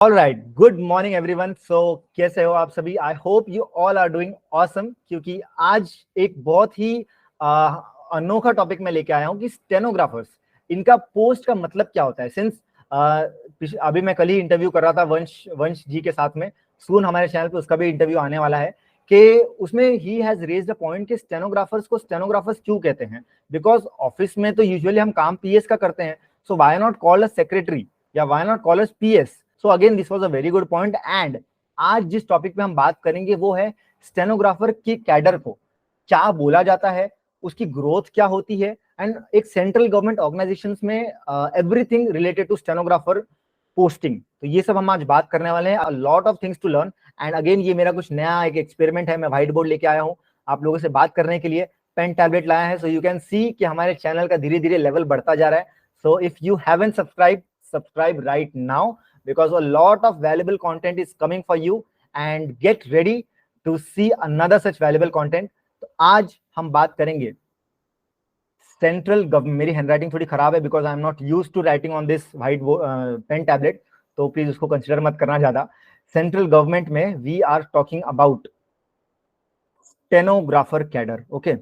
All right, good morning everyone. So कैसे हो आप सभी? I hope you all are doing awesome, क्योंकि आज एक बहुत ही अनोखा टॉपिक मैं लेके आया हूँ कि स्टेनोग्राफर्स, इनका पोस्ट का मतलब क्या होता है। सिंस अभी मैं कल ही इंटरव्यू कर रहा था वंश वंश जी के साथ में, सून हमारे चैनल पे उसका भी इंटरव्यू आने वाला है, कि उसमें he has raised a point कि स्टेनोग्राफर्स को स्टेनोग्राफर्स क्यों कहते हैं। बिकॉज ऑफिस में तो यूजुअली हम काम पीएस का करते हैं, so why not call us secretary या why not call us PS. So again this was a very good point. And आज जिस टॉपिक पे हम बात करेंगे वो है स्टेनोग्राफर की कैडर को क्या बोला जाता है, उसकी ग्रोथ क्या होती है, एंड एक सेंट्रल गवर्नमेंट ऑर्गेनाइजेशंस में everything related to stenographer posting. तो ये सब हम आज बात करने वाले हैं। A lot of things to learn. And again ये मेरा कुछ नया एक एक्सपेरिमेंट है, मैं व्हाइट बोर्ड लेके आया हूँ आप लोगों से बात करने के लिए, पेन टैबलेट लाया है, सो यू कैन सी कि हमारे चैनल का धीरे धीरे लेवल बढ़ता जा रहा है। So if you haven't subscribe right now, because a lot of valuable content is coming for you, and get ready to see another such valuable content. तो आज हम बात करेंगे सेंट्रल गवर्नमेंट। मेरी हैंडराइटिंग थोड़ी खराब है because I am not used to writing on this white pen tablet, तो प्लीज उसको कंसिडर मत करना ज्यादा। सेंट्रल गवर्नमेंट में we are talking about stenographer cadre. Okay,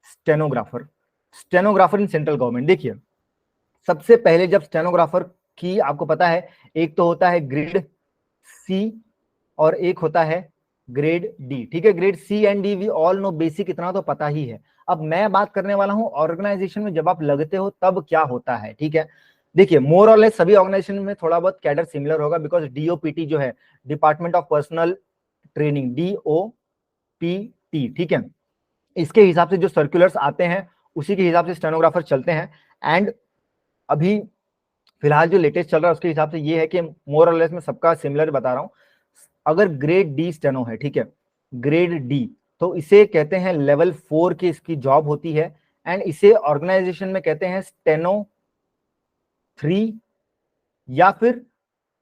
stenographer, stenographer in central government. देखिए, सबसे पहले जब स्टेनोग्राफर की आपको पता है, एक तो होता है ग्रेड सी और एक होता है ग्रेड डी। ठीक है, grade C and D we all know, basic इतना तो पता ही है। अब मैं बात करने वाला हूं ऑर्गेनाइजेशन में जब आप लगते हो तब क्या होता है। ठीक है, देखिए मोर और लेस सभी ऑर्गेनाइजेशन में थोड़ा बहुत कैडर सिमिलर होगा, बिकॉज डीओपीटी जो है, department of personal training, DOPT, ठीक है, इसके हिसाब से जो सर्कुलर्स आते हैं उसी के हिसाब से स्टेनोग्राफर चलते हैं। एंड अभी फिलहाल जो लेटेस्ट चल रहा है उसके हिसाब से ये है कि मोर और लेस मैं सबका सिमिलर बता रहा हूं। अगर ग्रेड डी स्टेनो है, ठीक है, ग्रेड डी, तो इसे कहते हैं लेवल 4 की इसकी जॉब होती है। एंड इसे ऑर्गेनाइजेशन में कहते हैं स्टेनो 3 या फिर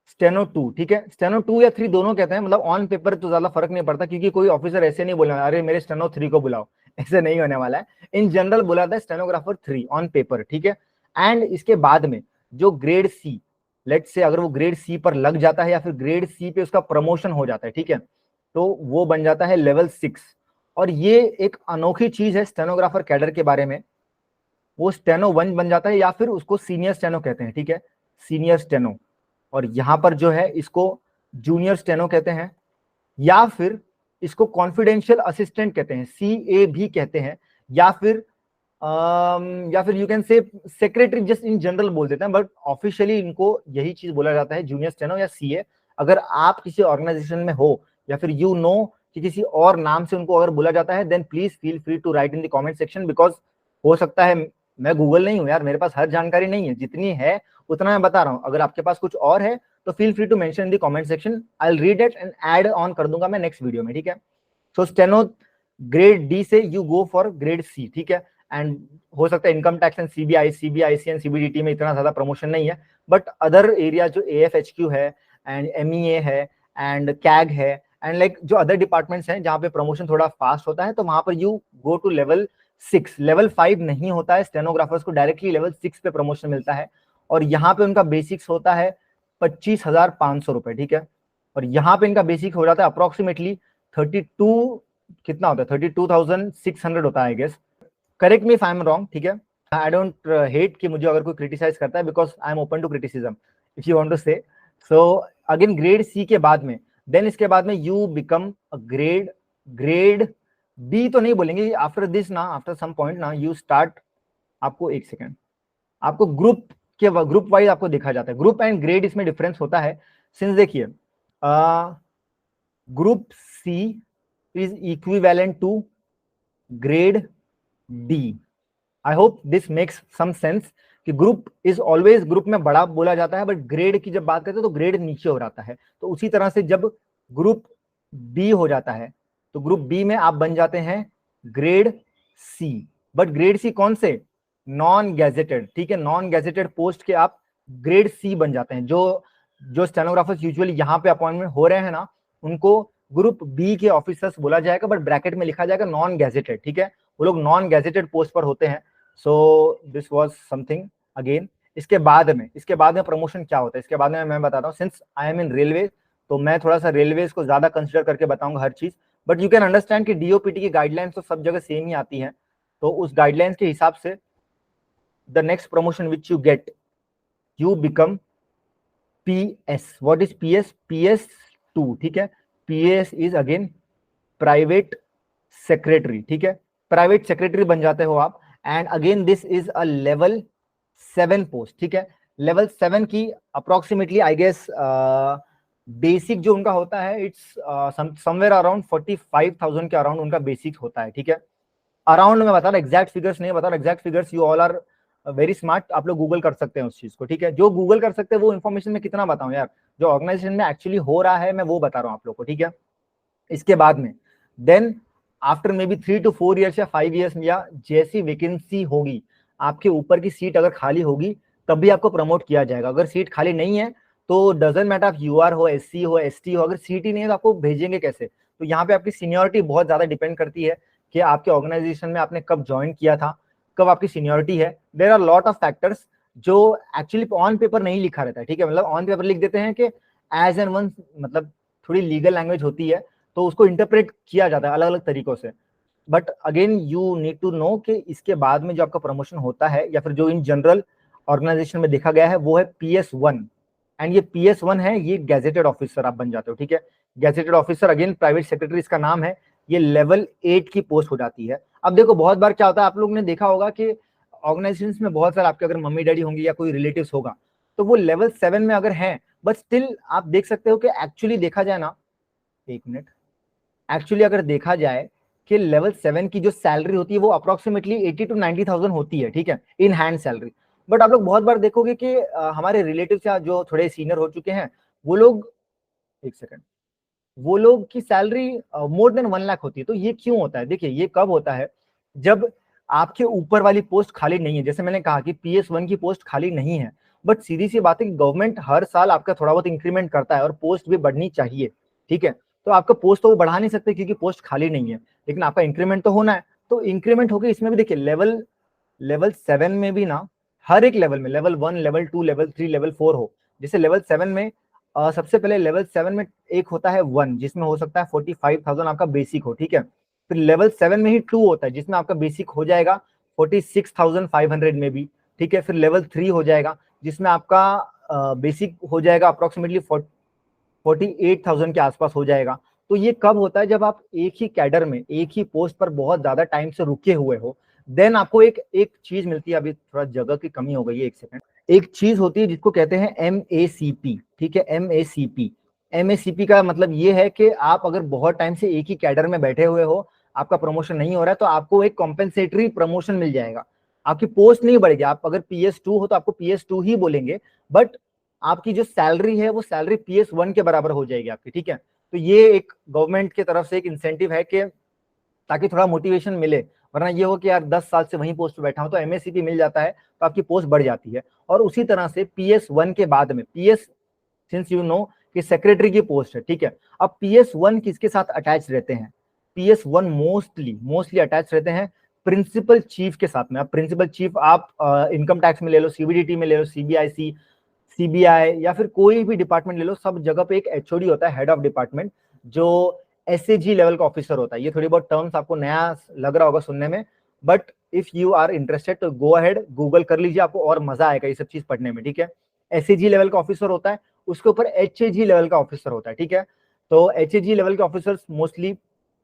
स्टेनो 2। ठीक है, स्टेनो 2 या 3 दोनों कहते हैं, मतलब ऑन पेपर तो ज्यादा फर्क नहीं पड़ता, क्योंकि कोई ऑफिसर ऐसे नहीं बोला अरे मेरे स्टेनो 3 को बुलाओ, ऐसे नहीं होने वाला है। इन जनरल बोला था स्टेनोग्राफर 3 ऑन पेपर। ठीक है, एंड इसके बाद में जो ग्रेड सी, लेट्स से अगर वो ग्रेड सी पर लग जाता है या फिर ग्रेड सी पे उसका प्रमोशन हो जाता है, ठीक है, तो वो बन जाता है लेवल 6। और ये एक अनोखी चीज है स्टेनोग्राफर कैडर के बारे में, वो स्टेनो 1 बन जाता है या फिर उसको सीनियर स्टेनो कहते हैं। ठीक है, सीनियर स्टेनो। और यहां पर जो है इसको जूनियर स्टेनो कहते हैं, या फिर इसको कॉन्फिडेंशियल असिस्टेंट कहते हैं, सीए भी कहते हैं, या फिर you can say secretary, just in general बोल देते हैं, बट ऑफिशियली इनको यही चीज बोला जाता है, जूनियर स्टेनो या सीए। अगर आप किसी ऑर्गेनाइजेशन में हो या फिर यू नो कि किसी और नाम से उनको अगर बोला जाता है, then please feel free to write in the comment section, because हो सकता है, मैं गूगल नहीं हूं यार, मेरे पास हर जानकारी नहीं है, जितनी है उतना मैं बता रहा हूं। अगर आपके पास कुछ और है तो feel free to mention in the comment section, I will read it and add on कर दूंगा मैं नेक्स्ट वीडियो में। ठीक है, सो स्टेनो ग्रेड डी से you go for grade C. ठीक है, एंड हो सकता है income tax and CBIC and CBDT में इतना ज्यादा प्रमोशन नहीं है, बट अदर एरिया जो एएफएचक्यू है एंड एमईए है एंड कैग है एंड लाइक जो अदर डिपार्टमेंट्स हैं जहां पे प्रमोशन थोड़ा फास्ट होता है, तो वहां पर you go to level 6। Level 5 नहीं होता है, स्टेनोग्राफर्स को डायरेक्टली लेवल 6 पे प्रमोशन मिलता है। और यहाँ पे उनका बेसिक्स होता है 25,500 रुपए। ठीक है, और यहाँ पे इनका बेसिक हो जाता है अप्रोक्सीमेटली 32, कितना होता है, 32,600 होता है I guess, correct me if I am wrong. ठीक है, आई डोंट हेट कि मुझे अगर कोई क्रिटिसाइज करता है, because I am open to criticism if you want to say. So again grade C के बाद में, देन इसके बाद में you become a grade B तो नहीं बोलेंगे आफ्टर दिस ना, आफ्टर सम पॉइंट ना यू स्टार्ट, आपको एक सेकेंड, आपको ग्रुप वाइज आपको देखा जाता है, ग्रुप एंड ग्रेड इसमें डिफरेंस होता है। सिंस देखिए, group C is equivalent to grade D. I hope this makes some sense कि ग्रुप इज ऑलवेज, ग्रुप में बड़ा बोला जाता है, बट ग्रेड की जब बात करते हैं तो ग्रेड नीचे हो जाता है। तो उसी तरह से जब ग्रुप बी हो जाता है तो ग्रुप बी में आप बन जाते हैं grade C. But grade C कौन से? Non gazetted. ठीक है, नॉन गैजेटेड पोस्ट के आप ग्रेड सी बन जाते हैं। जो जो स्टेनोग्राफर्स यूजुअली यहाँ पे अपॉइंटमेंट हो रहे हैं ना, उनको ग्रुप बी के ऑफिसर्स बोला जाएगा, बट ब्रैकेट में लिखा जाएगा नॉन गैजेटेड। ठीक है, वो लोग नॉन गैजेटेड पोस्ट पर होते हैं। So this was something again, इसके बाद में प्रमोशन क्या होता है, इसके बाद में मैं बताता हूँ। Since I am in railway, तो मैं थोड़ा सा रेलवेज को ज्यादा कंसिडर करके बताऊंगा हर चीज, बट यू कैन अंडरस्टैंड कि डीओपीटी की गाइडलाइंस तो सब जगह सेम ही आती है। तो उस गाइडलाइंस के हिसाब से the next promotion which you get, you become PS. What is PS? PS2, ठीक है। PS is again private secretary, ठीक है, प्राइवेट सेक्रेटरी बन जाते हो आप। And again this is a level 7 post, ठीक है। लेवल 7 की अप्रोक्सीमेटली आई गेस बेसिक जो उनका होता है, इट्स समवेयर अराउंड 45,000 के अराउंड उनका बेसिक होता है, ठीक है। अराउंड मैं बता रहा, एग्जैक्ट फिगर्स नहीं बता रहा, exact figures you all are very smart, आप लोग गूगल कर सकते हैं उस चीज को, ठीक है। जो गूगल कर सकते हैं वो इन्फॉर्मेशन में कितना बताऊं यार, जो ऑर्गेनाइजेशन में एक्चुअली हो रहा है मैं वो बता रहा हूँ आप लोग को, ठीक है। इसके बाद में then after maybe 3 to 4 years या 5 ईयर्स या जैसी वैकेंसी होगी, आपके ऊपर की सीट अगर खाली होगी तब भी आपको प्रमोट किया जाएगा। अगर सीट खाली नहीं है तो डजंट मैटर आप यूआर हो, एससी हो, एसटी हो, अगर सीट ही नहीं है तो आपको भेजेंगे कैसे? तो यहाँ पे आपकी सीनियरिटी बहुत ज्यादा डिपेंड करती है कि आपके ऑर्गेनाइजेशन में आपने कब ज्वाइन किया था, कब आपकी सीनियरिटी है। There are lot of factors जो एक्चुअली ऑन पेपर नहीं लिखा रहता है, ठीक है। मतलब ऑन पेपर लिख देते हैं कि एज एन वन, मतलब थोड़ी लीगल लैंग्वेज होती है तो उसको इंटरप्रेट किया जाता है अलग अलग तरीकों से। But again you need to know कि इसके बाद में जो आपका प्रमोशन होता है या फिर जो इन जनरल ऑर्गेनाइजेशन में देखा गया है वो है PS1। एंड ये PS1 है, ये गैजेटेड ऑफिसर आप बन जाते हो, ठीक है। Gazetted officer again private secretary इसका नाम है, ये लेवल 8 की पोस्ट हो जाती है। अब देखो बहुत बार क्या होता है, आप लोग ने देखा होगा कि ऑर्गेनाइजेशन में बहुत सारे आपके अगर मम्मी डैडी होंगे या कोई रिलेटिव्स होगा तो वो लेवल 7 में अगर हैं, बट स्टिल आप देख सकते हो कि एक्चुअली देखा जाए ना, एक मिनट, एक्चुअली अगर देखा जाए कि लेवल 7 की जो सैलरी होती है वो अप्रोक्सीमेटली 80 to 90,000 होती है, ठीक है, इन हैंड सैलरी। बट आप लोग बहुत बार देखोगे कि हमारे रिलेटिव या जो थोड़े सीनियर हो चुके हैं वो लोग, एक सेकंड, वो लोग की सैलरी मोर देन 1 लाख होती है। तो ये क्यों होता है? देखिए ये कब होता है, जब आपके ऊपर वाली पोस्ट खाली नहीं है। जैसे मैंने कहा कि PS1 की पोस्ट खाली नहीं है, बट सीधी सी बात है कि गवर्नमेंट हर साल आपका थोड़ा बहुत इंक्रीमेंट करता है और पोस्ट भी बढ़नी चाहिए, ठीक है। तो आपका पोस्ट तो वो बढ़ा नहीं सकते क्योंकि पोस्ट खाली नहीं है, लेकिन आपका इंक्रीमेंट तो होना है। तो इंक्रीमेंट होकर इसमें भी देखिए लेवल लेवल 7 में भी ना, हर एक लेवल में, लेवल 1, लेवल 2, लेवल 3, लेवल 4 हो। जैसे लेवल 7 में सबसे पहले लेवल 7 में एक होता है 1 जिसमें हो सकता है 45,000 आपका बेसिक हो, ठीक है। फिर लेवल 7 में ही 2 होता है जिसमें आपका बेसिक हो जाएगा 46,500 में भी, ठीक है। फिर लेवल 3 हो जाएगा जिसमें आपका बेसिक हो जाएगा अप्रोक्सीमेटली 48,000 के आसपास हो जाएगा। तो ये कब होता है? जब आप एक ही कैडर में, एक ही पोस्ट पर बहुत ज्यादा टाइम से रुके हुए हो, देन आपको एक एक चीज मिलती है। अभी थोड़ा जगह की कमी हो गई है, एक सेकंड। एक चीज होती है जिसको कहते हैं MACP, ठीक है, MACP। MACP का मतलब ये है कि आप अगर बहुत टाइम से एक ही कैडर में बैठे हुए हो, आपका प्रमोशन नहीं हो रहा है, तो आपको एक कॉम्पेंसेटरी प्रमोशन मिल जाएगा। आपकी पोस्ट नहीं बढ़ेगी, आप अगर PS2 हो तो आपको PS2 ही बोलेंगे, बट आपकी जो सैलरी है वो सैलरी PS1 के बराबर हो जाएगी आपकी, ठीक है। तो ये एक गवर्नमेंट की तरफ से एक इंसेंटिव है कि ताकि थोड़ा मोटिवेशन मिले, वरना ये हो कि यार 10 साल से वहीं पोस्ट पे बैठा हूं, तो MACP मिल जाता है तो आपकी पोस्ट बढ़ जाती है। और उसी तरह से PS1 के बाद में PS, सिंस यू नो कि सेक्रेटरी की पोस्ट है, ठीक है। अब PS1 किसके साथ अटैच रहते हैं? PS1 मोस्टली मोस्टली अटैच रहते हैं प्रिंसिपल चीफ के साथ में। अब प्रिंसिपल चीफ आप इनकम टैक्स में ले लो, CBDT में ले लो, CBI या फिर कोई भी डिपार्टमेंट ले लो, सब जगह पे एक HOD होता है, हेड ऑफ डिपार्टमेंट, जो SAG लेवल का ऑफिसर होता है। ये थोड़ी बहुत टर्म्स आपको नया लग रहा होगा सुनने में, but if you are interested तो गो अहेड, गूगल कर लीजिए, आपको और मजा आएगा ये सब चीज पढ़ने में, ठीक है। SAG लेवल का ऑफिसर होता है, उसके ऊपर HAG लेवल का ऑफिसर होता है, ठीक है। तो HAG लेवल के officers mostly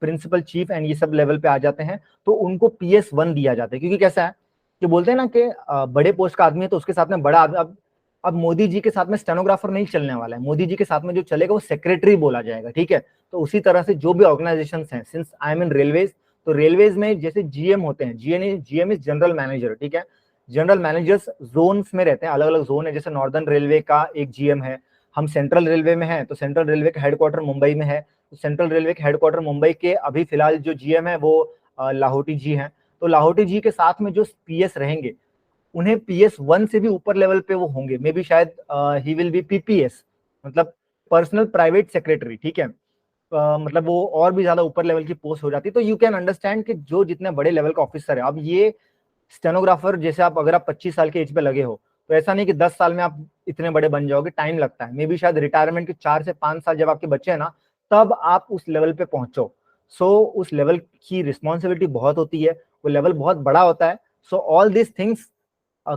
principal chief and ये सब लेवल पे आ जाते हैं, तो उनको PS1 दिया जाता है। क्योंकि कैसा है कि बोलते हैं ना कि बड़े पोस्ट का आदमी है तो उसके साथ में बड़ा आदमी। अब मोदी जी के साथ में स्टेनोग्राफर नहीं चलने वाला है, मोदी जी के साथ में जो चलेगा वो सेक्रेटरी बोला जाएगा, ठीक है। तो उसी तरह से जो भी ऑर्गेनाइजेशंस हैं, since I am in railways, तो रेलवेज में जैसे GM होते हैं, GM इज जनरल मैनेजर, ठीक है। जनरल मैनेजर्स जोन्स में रहते हैं, अलग अलग जोन है। जैसे नॉर्दर्न रेलवे का एक GM है, हम सेंट्रल रेलवे में हैं तो सेंट्रल रेलवे का हेडक्वार्टर मुंबई में है, तो सेंट्रल रेलवे के हेडक्वार्टर मुंबई के अभी फिलहाल जो GM है वो लाहौटी जी हैं। तो लाहौटी जी के साथ में जो PS रहेंगे उन्हें PS1 से भी ऊपर लेवल पे वो होंगे, मे बी शायद ही विल बी PPS, मतलब पर्सनल प्राइवेट सेक्रेटरी, ठीक है। मतलब वो और भी ज्यादा ऊपर लेवल की पोस्ट हो जाती है। तो यू कैन अंडरस्टैंड कि जो जितने बड़े लेवल का ऑफिसर है, अब ये स्टेनोग्राफर जैसे आप अगर आप 25 साल के एज पे लगे हो तो ऐसा नहीं कि 10 साल में आप इतने बड़े बन जाओगे, टाइम लगता है। मे बी शायद रिटायरमेंट के 4 से 5 साल जब आपके बच्चे हैं ना, तब आप उस लेवल पे पहुंचो। सो उस लेवल की रिस्पॉन्सिबिलिटी बहुत होती है, वो लेवल बहुत बड़ा होता है। So all this things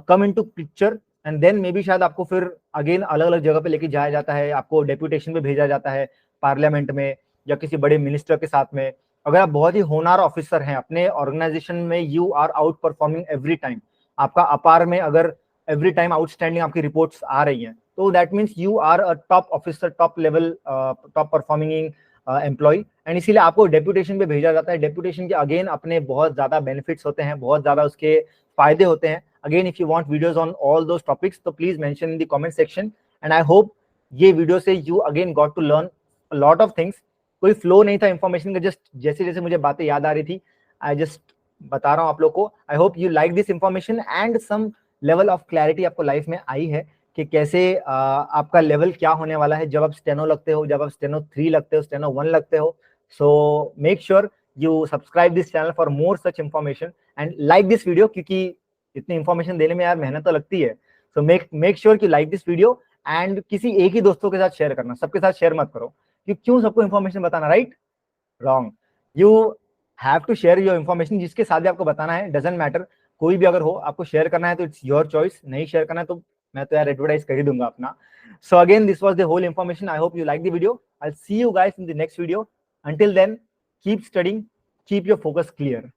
come into picture, and then maybe शायद आपको फिर अगेन अलग अलग जगह पे लेके जाया जाता है, आपको डेप्यूटेशन पे भेजा जाता है पार्लियामेंट में या किसी बड़े मिनिस्टर के साथ में। अगर आप बहुत ही होनहार ऑफिसर हैं अपने ऑर्गेनाइजेशन में, you are out performing every time, आपका अपार में अगर एवरी टाइम आउटस्टैंडिंग आपकी रिपोर्ट्स आ रही हैं, तो that means you are a top officer, top level, top performing employee, and इसीलिए आपको डेप्यूटेशन पे भेजा जाता है। डेप्यूटेशन के अगेन अपने बहुत ज्यादा बेनिफिट्स होते हैं, बहुत ज्यादा उसके फायदे होते हैं। Again if you want videos on all those topics तो please mention in the comment section, and I hope ये वीडियो से you again got to learn a lot of things. कोई फ्लो नहीं था इंफॉर्मेशन का, जस्ट जैसे जैसे मुझे बातें याद आ रही थी आई जस्ट बता रहा हूँ आप लोग को। I hope you like this information and some level of clarity आपको लाइफ में आई है कि कैसे आपका लेवल क्या होने वाला है जब आप स्टेनो लगते हो, जब आप स्टेनो 3 लगते हो, स्टेनो 1 लगते हो। So make sure you subscribe this channel for more such information and like this video, क्योंकि इतनी इंफॉर्मेशन देने में यार मेहनत तो लगती है। सो मेक श्योर कि लाइक दिस वीडियो एंड किसी एक ही दोस्तों के साथ शेयर करना, सबके साथ शेयर मत करो, क्यों सबको इंफॉर्मेशन बताना, right? Wrong. You have to share your information, जिसके साथ भी आपको बताना है, डजंट मैटर, कोई भी अगर हो, आपको शेयर करना है तो इट्स योर चॉइस, नहीं शेयर करना है तो मैं तो यार एडवर्टाइज कर ही दूंगा अपना। So again this was the whole information. I hope you like the video. I will see you guys in the next video. Until then keep studying, keep your focus clear.